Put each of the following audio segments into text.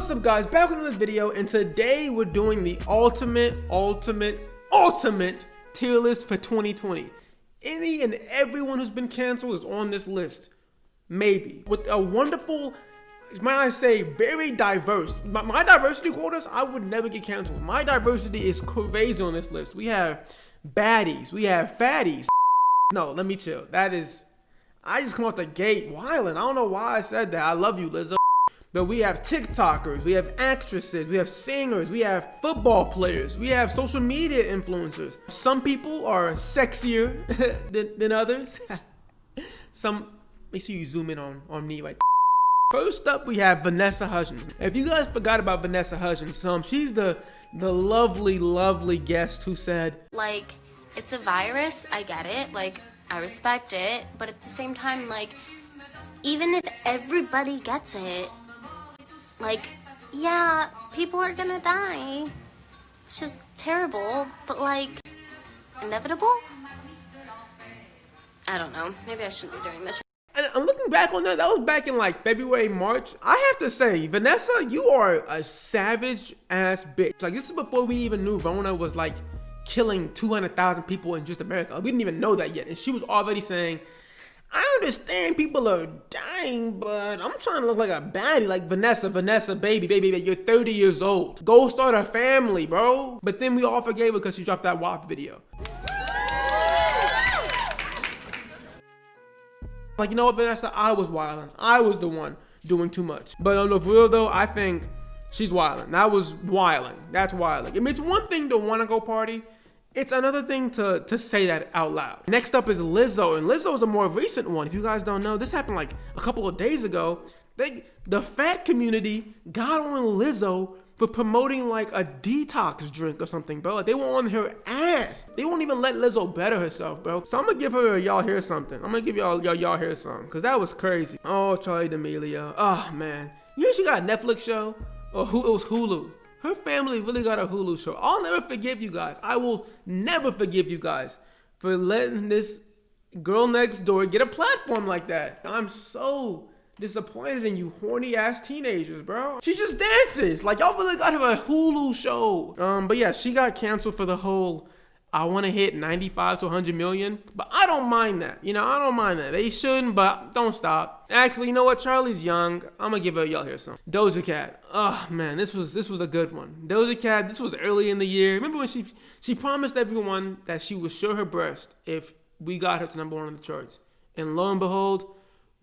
What's up guys, back with another video, and today we're doing the ultimate tier list for 2020. Any and everyone who's been canceled is on this list. Maybe. With a wonderful, might I say, very diverse. My diversity quotas, I would never get canceled. My diversity is crazy on this list. We have baddies, we have fatties. No, let me chill. That is, I just come off the gate wildin'. I don't know why I said that. I love you, Lizzo. But we have TikTokers, we have actresses, we have singers, we have football players, we have social media influencers. Some people are sexier than others. Make sure you zoom in on me right there. First up, we have Vanessa Hawkins. If you guys forgot about Vanessa Hawkins, she's the lovely guest who said, like, it's a virus, I get it, like, I respect it, but at the same time, like, even if everybody gets it, like, yeah, people are gonna die. It's just terrible, but like, inevitable? I don't know. Maybe I shouldn't be doing this. And I'm looking back on that was back in like February, March. I have to say, Vanessa, you are a savage ass bitch. Like, this is before we even knew Rona was like killing 200,000 people in just America. We didn't even know that yet. And she was already saying, I understand people are dying, but I'm trying to look like a baddie, like Vanessa, baby, you're 30 years old. Go start a family, bro. But then we all forgave her because she dropped that WAP video. Like, you know what, Vanessa? I was wildin'. I was the one doing too much. But on the real though, I think she's wildin'. That was wildin'. That's wildin'. I mean, it's one thing to want to go party. It's another thing to say that out loud. Next up is Lizzo, and Lizzo is a more recent one. If you guys don't know, this happened like a couple of days ago. The fat community got on Lizzo for promoting like a detox drink or something, bro. Like, they were on her ass. They won't even let Lizzo better herself, bro. So I'm gonna give her a y'all hear something. I'm gonna give y'all hear something, cause that was crazy. Oh, Charli D'Amelio. Oh man, you know she got a Netflix show, or it was Hulu. Her family really got a Hulu show. I'll never forgive you guys. I will never forgive you guys for letting this girl next door get a platform like that. I'm so disappointed in you horny ass teenagers, bro. She just dances. Like, y'all really got her a Hulu show. But yeah, she got canceled for the whole, I want to hit 95 to 100 million. But I don't mind that. You know, I don't mind that. They shouldn't, but don't stop. Actually, you know what? Charli's young. I'm gonna give her y'all here some. Doja Cat. Oh man, this was a good one. Doja Cat, this was early in the year. Remember when she promised everyone that she would show her breast if we got her to #1 on the charts. And lo and behold,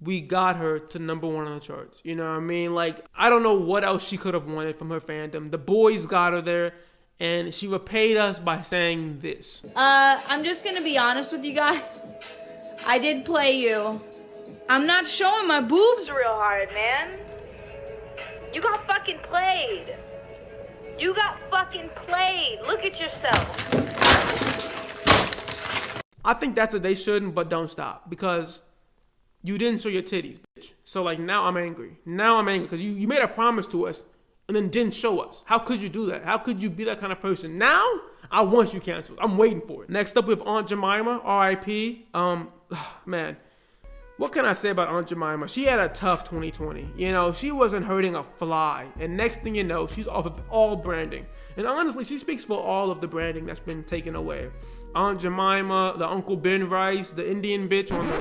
we got her to #1 on the charts. You know what I mean? Like, I don't know what else she could have wanted from her fandom. The boys got her there. And she repaid us by saying this. I'm just gonna be honest with you guys. I did play you. I'm not showing my boobs real hard, man. You got fucking played. You got fucking played. Look at yourself. I think that's what they shouldn't, but don't stop. Because you didn't show your titties, bitch. So like, now I'm angry. Now I'm angry because you made a promise to us and then didn't show us. How could you do that? How could you be that kind of person? Now, I want you canceled. I'm waiting for it. Next up, we have Aunt Jemima, R.I.P. Man, what can I say about Aunt Jemima? She had a tough 2020. You know, she wasn't hurting a fly. And next thing you know, she's off of all branding. And honestly, she speaks for all of the branding that's been taken away. Aunt Jemima, the Uncle Ben rice, the Indian bitch on the,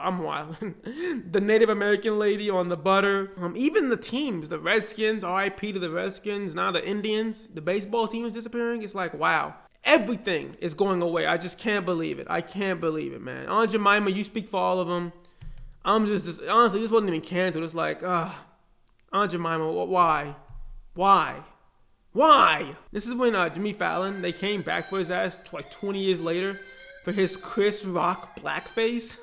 I'm wildin'. The Native American lady on the butter. Even the teams, the Redskins, RIP to the Redskins, now the Indians, the baseball team is disappearing. It's like, wow. Everything is going away. I just can't believe it. I can't believe it, man. Aunt Jemima, you speak for all of them. I'm just honestly, this wasn't even canceled. It's like, Aunt Jemima, why? Why? This is when Jimmy Fallon, they came back for his ass like 20 years later for his Chris Rock blackface.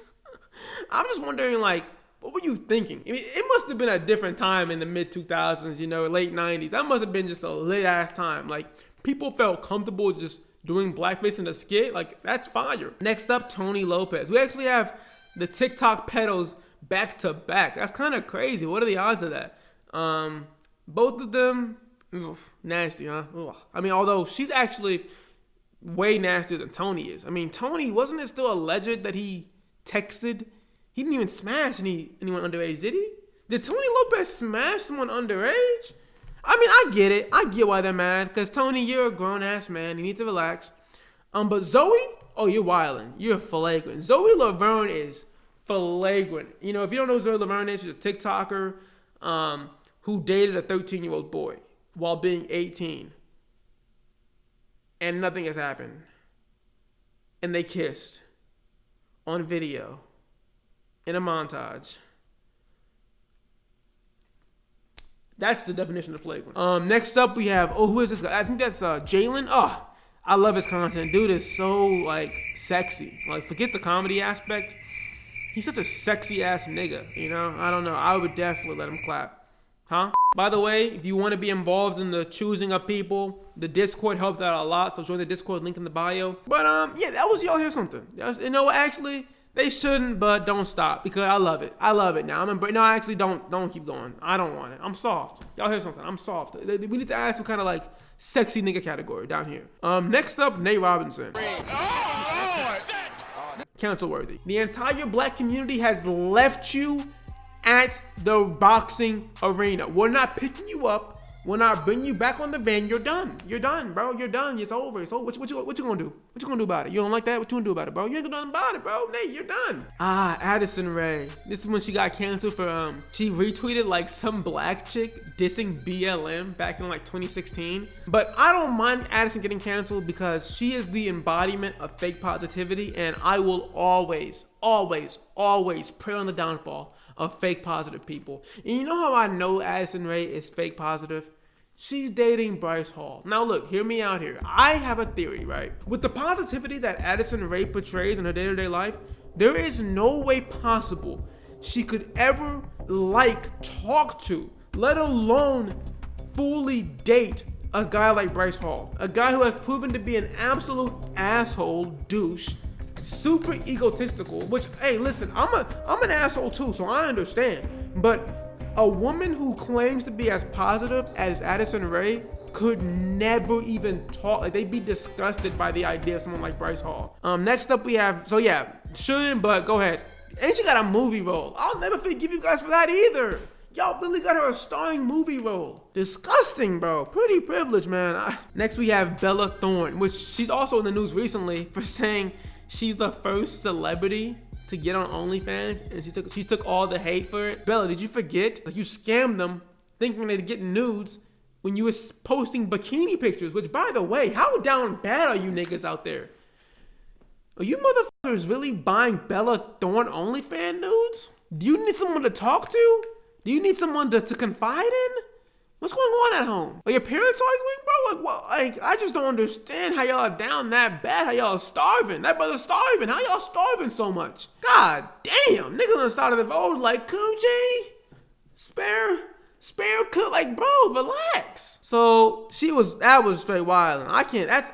I'm just wondering, like, what were you thinking? I mean, it must have been a different time in the mid-2000s, you know, late 90s. That must have been just a lit-ass time. Like, people felt comfortable just doing blackface in a skit. Like, that's fire. Next up, Tony Lopez. We actually have the TikTok pedos back to back. That's kind of crazy. What are the odds of that? Both of them, nasty, huh? Ugh. I mean, although she's actually way nastier than Tony is. I mean, Tony, wasn't it still alleged that he texted? He didn't even smash anyone underage, did he? Did Tony Lopez smash someone underage? I mean, I get it. I get why they're mad. Because, Tony, you're a grown-ass man. You need to relax. But Zoe, oh, you're wildin'. You're flagrant. Zoe Laverne is flagrant. You know, if you don't know who Zoe Laverne is, she's a TikToker who dated a 13-year-old boy while being 18. And nothing has happened. And they kissed on video in a montage. That's the definition of flagrant. Next up we have, who is this guy? I think that's Jalen. Oh, I love his content. Dude is so like sexy. Like, forget the comedy aspect. He's such a sexy ass nigga, you know? I don't know. I would definitely let him clap. Huh? By the way, if you want to be involved in the choosing of people, the Discord helps out a lot. So join the Discord, link in the bio. But yeah, that was y'all hear something. You know what? Actually, they shouldn't, but don't stop because I love it. I love it now. No, actually, don't keep going. I don't want it. I'm soft. Y'all hear something? I'm soft. We need to add some kind of like sexy nigga category down here. Next up, Nate Robinson. Cancel worthy. The entire black community has left you at the boxing arena. We're not picking you up. We're not bringing you back on the van. You're done. You're done, bro. You're done. It's over. It's over. What you gonna do? What you gonna do about it? You don't like that? What you gonna do about it, bro? You ain't gonna do nothing about it, bro. Nate, you're done. Addison Rae. This is when she got canceled for she retweeted like some black chick dissing BLM back in like 2016. But I don't mind Addison getting canceled because she is the embodiment of fake positivity, and I will always pray on the downfall of fake positive people. And you know how I know Addison Rae is fake positive? She's dating Bryce Hall. Now look, hear me out here. I have a theory, right? With the positivity that Addison Rae portrays in her day-to-day life, there is no way possible she could ever talk to, let alone fully date a guy like Bryce Hall. A guy who has proven to be an absolute asshole douche, super egotistical, which, hey, listen, I'm an asshole too, so I understand. But a woman who claims to be as positive as Addison Rae could never even talk. Like, they'd be disgusted by the idea of someone like Bryce Hall. Next up we have, so yeah, shouldn't, but go ahead. And she got a movie role. I'll never forgive you guys for that either. Y'all really got her a starring movie role. Disgusting, bro. Pretty privileged, man. Next we have Bella Thorne, which she's also in the news recently for saying she's the first celebrity to get on OnlyFans, and she took all the hate for it. Bella, did you forget? Like, you scammed them thinking they'd get nudes when you was posting bikini pictures, which, by the way, how down bad are you niggas out there? Are you motherfuckers really buying Bella Thorne OnlyFans nudes? Do you need someone to talk to? Do you need someone to confide in? What's going on at home? Are your parents arguing, bro? Like, I just don't understand how y'all are down that bad. How y'all are starving. That brother's starving. How y'all starving so much? God damn. Niggas on the side of the road like, Coochie, spare cook. Like, bro, relax. So that was straight wild. I can't, that's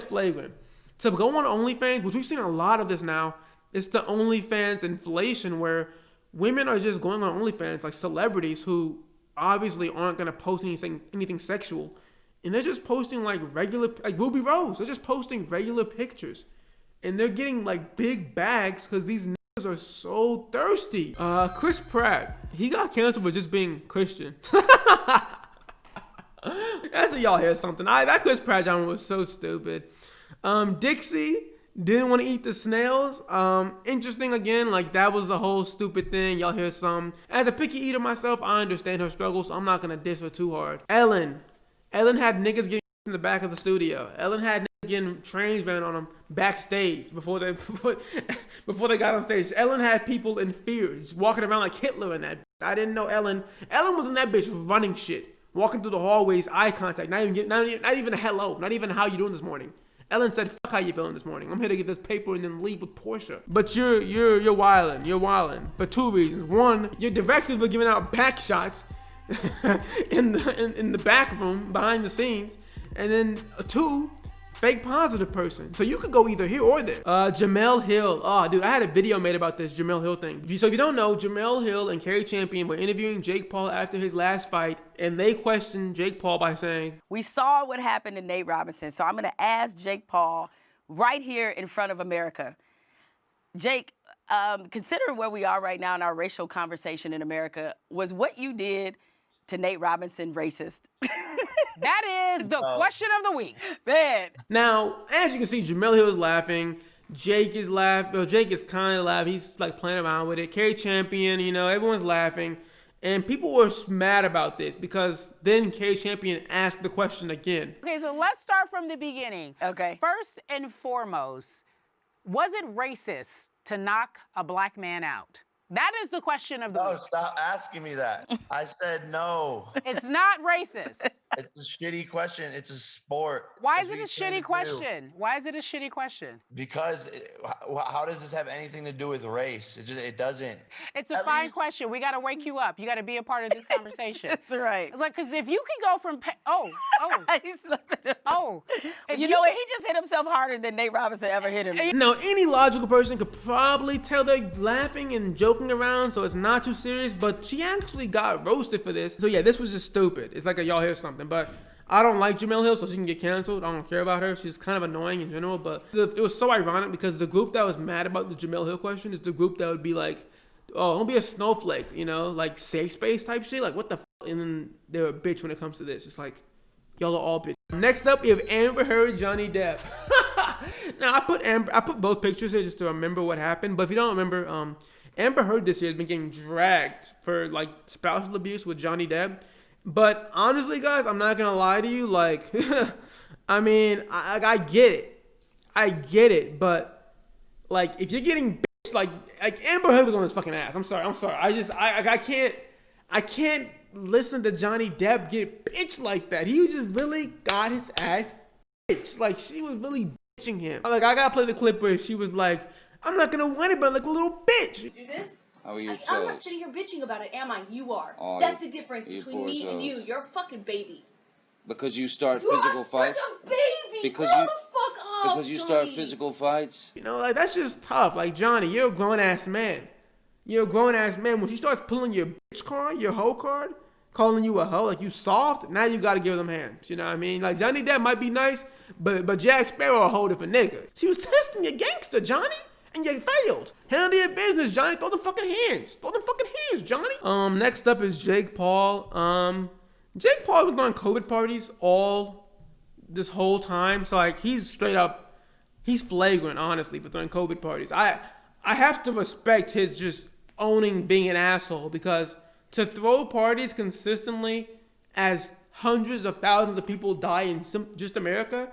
flagrant. To go on OnlyFans, which we've seen a lot of this now, it's the OnlyFans inflation where women are just going on OnlyFans like celebrities who obviously aren't gonna post anything sexual, and they're just posting like Ruby Rose. They're just posting regular pictures, and they're getting like big bags because these niggas are so thirsty. Chris Pratt, he got canceled for just being Christian. That's what y'all hear something. That Chris Pratt genre was so stupid. Dixie didn't want to eat the snails. Interesting again, like that was a whole stupid thing. Y'all hear some. As a picky eater myself, I understand her struggles, so I'm not gonna diss her too hard. Ellen had niggas getting in the back of the studio. Ellen had niggas getting trains ran on them backstage before they got on stage. Ellen had people in fear, just walking around like Hitler in that. I didn't know Ellen was in that bitch running shit, walking through the hallways, eye contact, not even a hello, not even how you doing this morning. Ellen said, fuck how you feeling this morning. I'm here to get this paper and then leave with Portia. But you're wildin'. You're wildin'. For two reasons. One, your directors were giving out back shots in the back room, behind the scenes. And then two, fake positive person. So you could go either here or there. Jamel Hill. Oh, dude, I had a video made about this Jamel Hill thing. So if you don't know, Jamel Hill and Kerry Champion were interviewing Jake Paul after his last fight, and they questioned Jake Paul by saying, we saw what happened to Nate Robinson, so I'm going to ask Jake Paul right here in front of America. Jake, consider where we are right now in our racial conversation in America. Was what you did to Nate Robinson racist? That is the question of the week. Man. Now, as you can see, Jamel Hill is laughing. Jake is laughing. Well, Jake is kind of laughing. He's like playing around with it. Carrie Champion, everyone's laughing. And people were mad about this because then Carrie Champion asked the question again. Okay, so let's start from the beginning. Okay. First and foremost, was it racist to knock a black man out? That is the question of the week. No, stop asking me that. I said no. It's not racist. It's a shitty question. It's a sport. Why That's is it what a you came to shitty do. question? Why is it a shitty question? Because how does this have anything to do with race? It doesn't. It's a At fine least- question. We got to wake you up. You got to be a part of this conversation. That's right. It's like, because if you can go from, He's slipping. if You know what? He just hit himself harder than Nate Robinson ever hit him. Now, any logical person could probably tell they're laughing and joking around, so it's not too serious, but she actually got roasted for this. So yeah, this was just stupid. It's like y'all hear something, but I don't like Jamel Hill, so she can get canceled. I don't care about her. She's kind of annoying in general, but it was so ironic because the group that was mad about the Jamel Hill question is the group that would be like, oh, don't be a snowflake, like safe space type shit. Like, what the f? And then they're a bitch when it comes to this. It's like, y'all are all bitch. Next up, we have Amber Heard, Johnny Depp. Now, I put both pictures here just to remember what happened, but if you don't remember, Amber Heard this year has been getting dragged for like spousal abuse with Johnny Depp. But honestly, guys, I'm not gonna lie to you. Like, I mean, I get it. But like, if you're getting bitched, like Amber Heard was on his fucking ass. I'm sorry. I can't listen to Johnny Depp get bitched like that. He just really got his ass bitched. Like, she was really bitching him. Like, I gotta play the clip where she was like, I'm not gonna win it, but like a little bitch. Do this? How are your I'm not toes? sitting here bitching about it, am I? You are. Oh, That's you- the difference you between poor me and toes. you. You're a fucking baby. Because you start You physical are fights? such a baby. Because Grow you- the fuck up, Because you start Johnny. physical fights? Like, that's just tough. Like, Johnny, you're a grown-ass man. You're a grown-ass man. When she starts pulling your bitch card, your hoe card, calling you a hoe, like you soft, now you gotta give them hands. You know what I mean? Like, Johnny Depp might be nice, but Jack Sparrow a whole different nigga. She was testing your gangster, Johnny, and you failed. Handle your business, Johnny. Throw the fucking hands. Throw the fucking hands, Johnny. Next up is Jake Paul. Jake Paul was going COVID parties all this whole time. So, like, he's straight up, he's flagrant, honestly, for throwing COVID parties. I have to respect his just owning being an asshole, because to throw parties consistently as hundreds of thousands of people die in just America,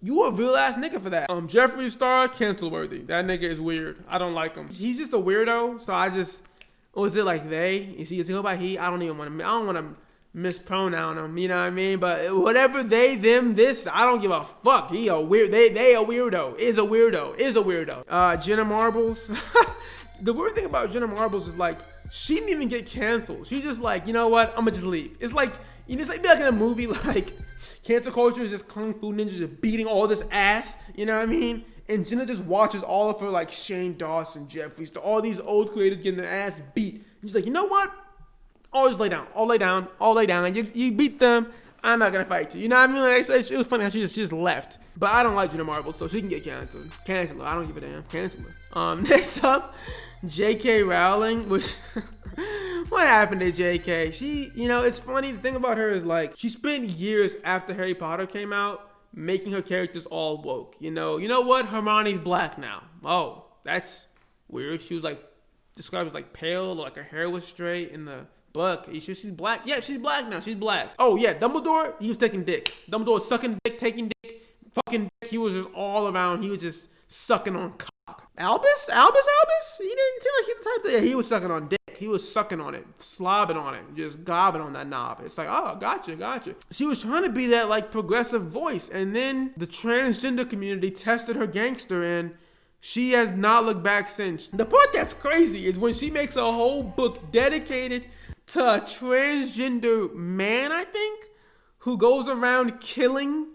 you a real ass nigga for that. Jeffree Star, cancel worthy. That nigga is weird. I don't like him. He's just a weirdo. So is it like they? Is he go by he? I don't want to mispronoun him. You know what I mean? But whatever they, them, this, I don't give a fuck. He a weird. They a weirdo. Is a weirdo. Jenna Marbles. The weird thing about Jenna Marbles is like, she didn't even get canceled. She's just like, you know what? I'm gonna just leave. It's like, it's like in a movie, like cancel culture is just kung fu ninjas just beating all this ass. You know what I mean? And Jenna just watches all of her, like Shane Dawson, Jeffree Star, all these old creators getting their ass beat. And she's like, you know what? I'll just lay down. I'll lay down. You beat them. I'm not gonna fight you. You know what I mean? Like, it was funny how she just left. But I don't like Jenna Marbles, so she can get canceled. Cancel her. I don't give a damn. Cancel her. Next up, J.K. Rowling, which what happened to J.K.? She, it's funny. The thing about her is like, she spent years after Harry Potter came out making her characters all woke. You know what? Hermione's black now. Oh, that's weird. She was like described as like pale, like her hair was straight in the book. Are you sure she's black? Yeah, she's black now. She's black. Oh yeah, Dumbledore, he was taking dick. Dumbledore was sucking dick, taking dick, fucking dick. He was just all around. He was just sucking on cock. Albus? He didn't seem like he the type to, yeah, he was sucking on dick. He was sucking on it, slobbing on it, just gobbing on that knob. It's like, oh, gotcha. She was trying to be that like progressive voice, and then the transgender community tested her gangster, and she has not looked back since. The part that's crazy is when she makes a whole book dedicated to a transgender man, I think, who goes around killing,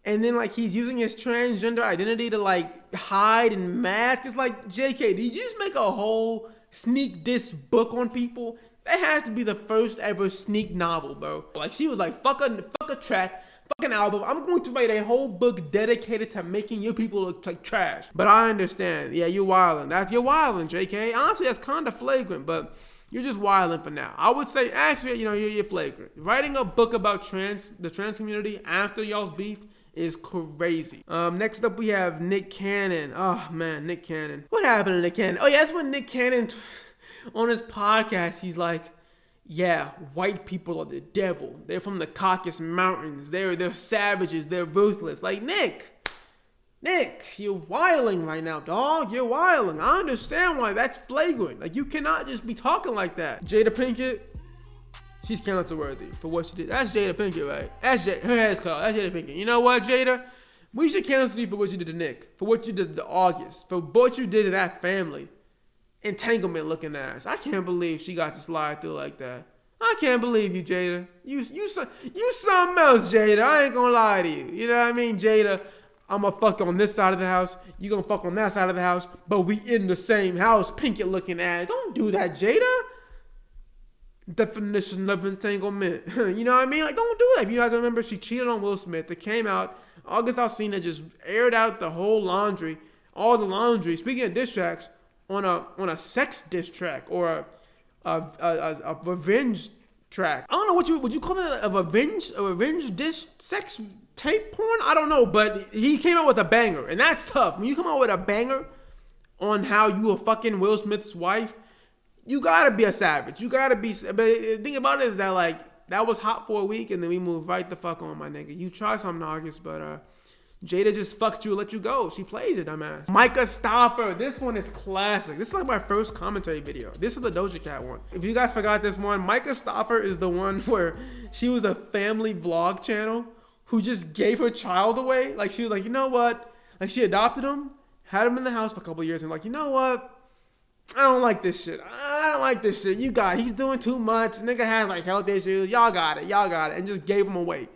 and then like he's using his transgender identity to like hide and mask. It's like, JK, did you just make a whole sneak diss book on people? That has to be the first ever sneak novel, bro. Like, she was like, fuck a track, fucking album. I'm going to write a whole book dedicated to making you people look like trash. But I understand. Yeah, you're wildin'. You're wildin', JK. Honestly, that's kind of flagrant, but you're just wilding for now. I would say, actually, you're flagrant. Writing a book about the trans community after y'all's beef is crazy. Next up, we have Nick Cannon. Oh, man, Nick Cannon. What happened to Nick Cannon? Oh, yeah, that's when Nick Cannon, on his podcast, he's like, yeah, white people are the devil. They're from the Caucasus Mountains. They're savages. They're ruthless. Like, Nick, you're wilding right now, dog. You're wilding. I understand why that's flagrant. Like, you cannot just be talking like that. Jada Pinkett, she's cancel-worthy for what she did. That's Jada Pinkett, right? That's her head's called. That's Jada Pinkett. You know what, Jada? We should cancel you for what you did to Nick, for what you did to August, for what you did to that family. Entanglement-looking ass. I can't believe she got to slide through like that. I can't believe you, Jada. You something else, Jada. I ain't gonna lie to you. You know what I mean, Jada? I'm gonna fuck on this side of the house. You gonna fuck on that side of the house. But we in the same house. Pinkett looking ass. Don't do that, Jada. Definition of entanglement. You know what I mean? Like, don't do that. If you guys remember, she cheated on Will Smith. It came out. August Alsina just aired out the whole laundry. All the laundry. Speaking of diss tracks, on a sex diss track or a revenge track. I don't know what would you call it, a revenge diss sex tape porn? I don't know, but he came out with a banger, and that's tough. When you come out with a banger on how you were fucking Will Smith's wife, you gotta be a savage. You gotta be. But the thing about it is that, like, that was hot for a week, and then we moved right the fuck on, my nigga. You try something in August, but Jada just fucked you and let you go. She plays it, dumbass. Micah Stauffer. This one is classic. This is like my first commentary video. This is the Doja Cat one. If you guys forgot this one, Micah Stauffer is the one where she was a family vlog channel who just gave her child away. Like, she was like, you know what? Like, she adopted him, had him in the house for a couple of years, and like, you know what? I don't like this shit. He's doing too much. Nigga has like health issues. Y'all got it. And just gave him away.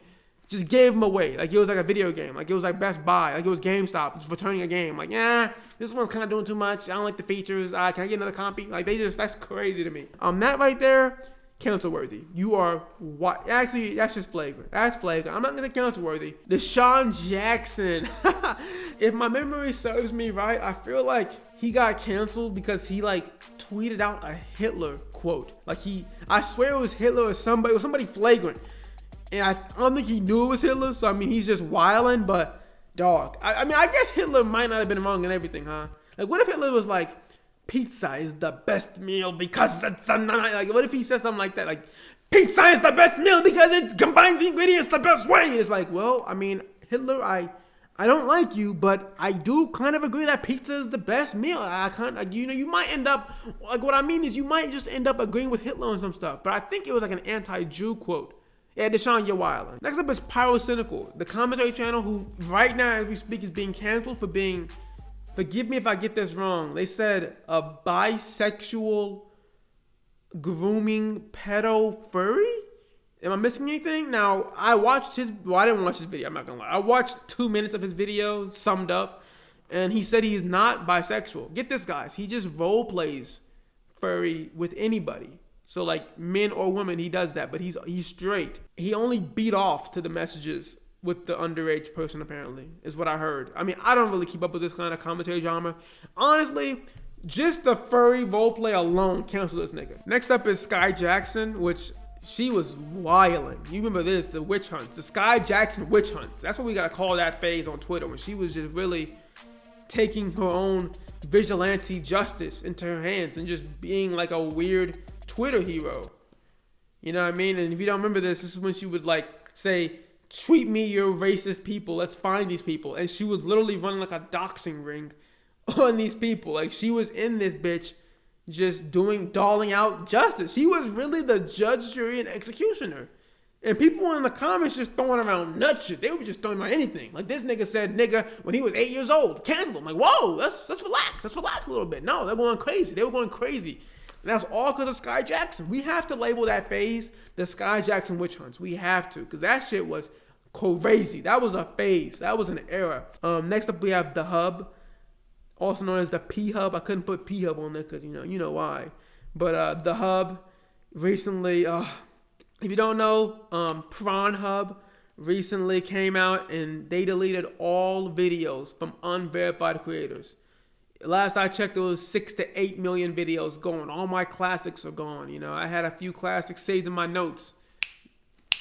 Like, it was like a video game. Like, it was like Best Buy. Like, it was GameStop just returning a game. Like, yeah, this one's kind of doing too much. I don't like the features. Can I get another copy? Like, that's crazy to me. That right there, cancel-worthy. You are what? Actually, that's just flagrant. That's flagrant. I'm not gonna cancel-worthy. Deshaun Jackson. If my memory serves me right, I feel like he got canceled because he like tweeted out a Hitler quote. Like, I swear it was Hitler or somebody. It was somebody flagrant. And I don't think he knew it was Hitler, so I mean, he's just wilding, but dog. I mean, I guess Hitler might not have been wrong in everything, huh? Like, what if Hitler was like, pizza is the best meal because it's like, what if he said something like that? Like, pizza is the best meal because it combines the ingredients the best way. It's like, well, I mean, Hitler, I don't like you, but I do kind of agree that pizza is the best meal. You might end up, like, what I mean is you might just end up agreeing with Hitler on some stuff, but I think it was like an anti-Jew quote. Yeah, Deshaun, you're wilding. Next up is Pyrocynical, the commentary channel who right now as we speak is being canceled for being, forgive me if I get this wrong, they said a bisexual grooming pedo furry? Am I missing anything? Now, I didn't watch his video, I'm not gonna lie. I watched 2 minutes of his video, summed up, and he said he is not bisexual. Get this, guys, he just role plays furry with anybody. So like men or women, he does that, but he's straight. He only beat off to the messages with the underage person, apparently, is what I heard. I mean, I don't really keep up with this kind of commentary genre. Honestly, just the furry roleplay alone cancel this nigga. Next up is Sky Jackson, which she was wilding. You remember this, the witch hunts, the Sky Jackson witch hunts. That's what we gotta call that phase on Twitter, when she was just really taking her own vigilante justice into her hands and just being like a weird Twitter hero. You know what I mean? And if you don't remember this is when she would like say, tweet me your racist people, let's find these people. And she was literally running like a doxing ring on these people. Like, she was in this bitch just doling out justice. She was really the judge, jury, and executioner. And people in the comments just throwing around nut shit. They were just throwing around anything. Like, this nigga said nigga when he was 8 years old. Cancel him. Like, whoa, let's relax. Let's relax a little bit. No, they're going crazy. They were going crazy. And that's all because of Sky Jackson. We have to label that phase the Sky Jackson witch hunts. We have to, because that shit was crazy. That was a phase. That was an era. Next up, we have The Hub, also known as the P Hub. I couldn't put P Hub on there because you know why. But The Hub recently, if you don't know, Prawn Hub recently came out and they deleted all videos from unverified creators. Last I checked, there was 6 to 8 million videos gone. All my classics are gone. You know, I had a few classics saved in my notes,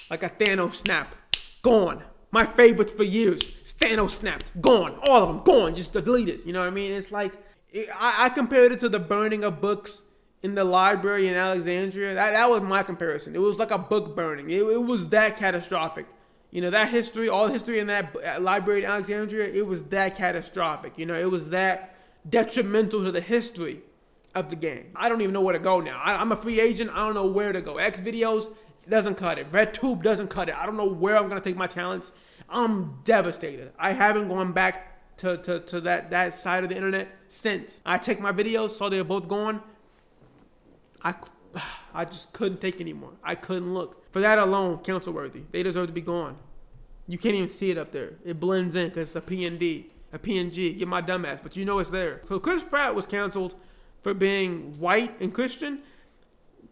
like a Thanos snap, gone. My favorites for years, Thanos snapped, gone. All of them gone, just deleted. You know what I mean? It's like I compared it to the burning of books in the library in Alexandria. That was my comparison. It was like a book burning. It was that catastrophic. You know, that history, all the history in that library in Alexandria, it was that catastrophic. You know, it was that detrimental to the history of the game. I don't even know where to go now. I'm a free agent. I don't know where to go. X videos doesn't cut it. RedTube doesn't cut it. I don't know where I'm going to take my talents. I'm devastated. I haven't gone back to that side of the internet since. I checked my videos, saw they were both gone. I just couldn't take anymore. I couldn't look. For that alone, cancel worthy. They deserve to be gone. You can't even see it up there. It blends in because it's a PNG. Get my dumb ass, but you know it's there. So Chris Pratt was canceled for being white and Christian.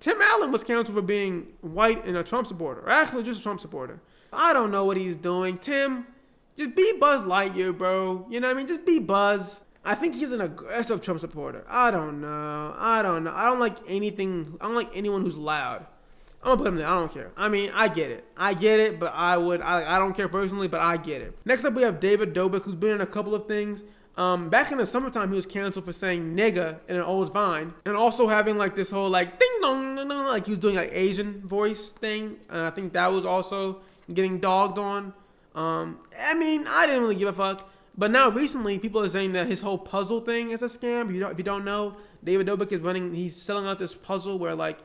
Tim Allen was canceled for being white and a Trump supporter. Or actually, just a Trump supporter. I don't know what he's doing. Tim, just be Buzz Lightyear, bro. You know what I mean? Just be Buzz. I think he's an aggressive Trump supporter. I don't know. I don't like anything. I don't like anyone who's loud. I'm gonna put him there. I don't care. I mean, I get it, but I don't care personally, but I get it. Next up, we have David Dobrik, who's been in a couple of things. Back in the summertime, he was canceled for saying nigga in an old Vine, and also having like this whole like ding dong, ding dong, like he was doing like Asian voice thing, and I think that was also getting dogged on. I mean, I didn't really give a fuck. But now recently, people are saying that his whole puzzle thing is a scam. If you don't know, David Dobrik he's selling out this puzzle where like,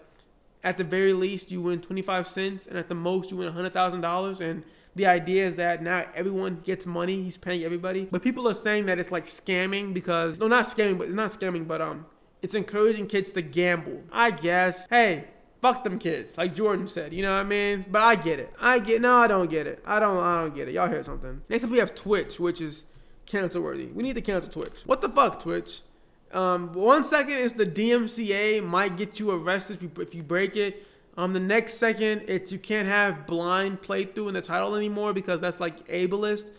at the very least, you win 25 cents, and at the most, you win $100,000. And the idea is that now everyone gets money. He's paying everybody. But people are saying that it's like scamming because, no, not scamming, but it's not scamming, but it's encouraging kids to gamble. I guess. Hey, fuck them kids, like Jordan said. You know what I mean? But I get it. I don't get it. I don't get it. Y'all heard something. Next up, we have Twitch, which is cancel worthy. We need to cancel Twitch. What the fuck, Twitch? 1 second it's the DMCA might get you arrested if you break it. The next second it's you can't have blind playthrough in the title anymore because that's like ableist.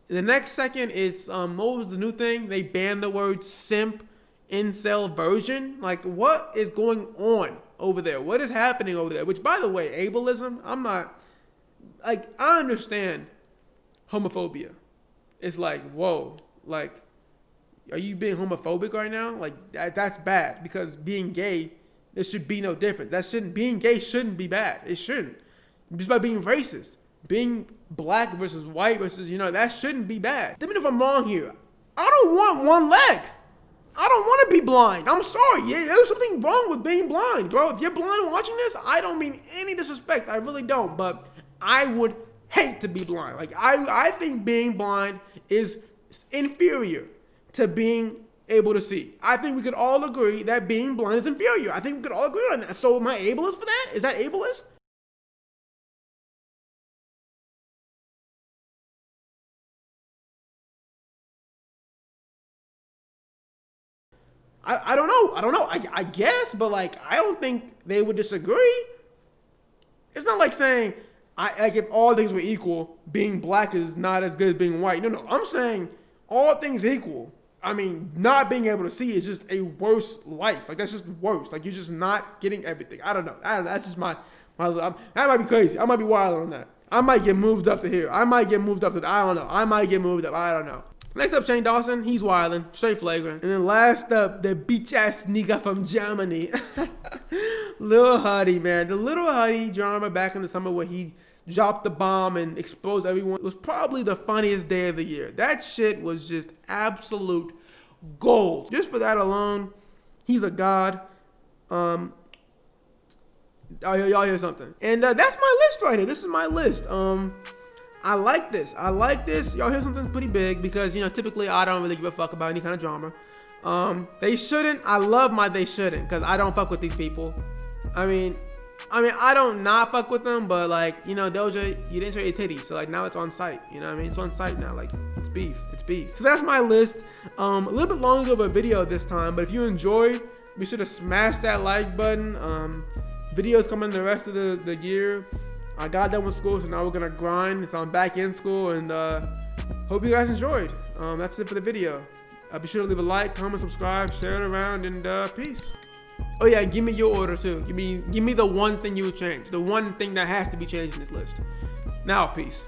The next second it's what was the new thing? They banned the word simp, incel, virgin. Like, what is going on over there? What is happening over there? Which, by the way, ableism, I'm not like, I understand homophobia. It's like, whoa, like, are you being homophobic right now? Like, that's bad because being gay, there should be no difference. Being gay shouldn't be bad. It shouldn't. Just by being racist. Being black versus white versus, that shouldn't be bad. Even if I'm wrong here, I don't want one leg. I don't want to be blind. I'm sorry. Yeah, there's something wrong with being blind, bro. If you're blind watching this, I don't mean any disrespect. I really don't. But I would hate to be blind. Like, I think being blind is inferior to being able to see. I think we could all agree that being blind is inferior. I think we could all agree on that. So am I ableist for that? Is that ableist? I don't know. I guess, but like, I don't think they would disagree. It's not like saying, if all things were equal, being black is not as good as being white. No, I'm saying all things equal. I mean, not being able to see is just a worse life. Like, that's just worse. Like, you're just not getting everything. I don't know. That's just my that might be crazy. I might be wild on that. I might get moved up to here. I might get moved up to, I don't know. I might get moved up. I don't know. Next up, Shane Dawson. He's wildin'. Straight flagrant. And then last up, the bitch-ass nigga from Germany. Lil Huddy, man. The Lil Huddy drama back in the summer where he dropped the bomb and exposed everyone was probably the funniest day of the year. That shit was just absolute gold. Just for that alone, he's a god. Y'all hear something. And that's my list right here. This is my list. I like this. Y'all hear something pretty big because, typically I don't really give a fuck about any kind of drama. They shouldn't. I love my they shouldn't because I don't fuck with these people. I mean, I don't not fuck with them, but like, Doja, you didn't show your titties, so like now it's on site. You know what I mean? It's on site now. Like, it's beef. So that's my list. A little bit longer of a video this time, but if you enjoyed, be sure to smash that like button. Videos coming the rest of the year. I got done with school, so now we're gonna grind. So I'm back in school, and hope you guys enjoyed. That's it for the video. Be sure to leave a like, comment, subscribe, share it around, and peace. Oh yeah, give me your order too. Give me the one thing you would change. The one thing that has to be changed in this list. Now, peace.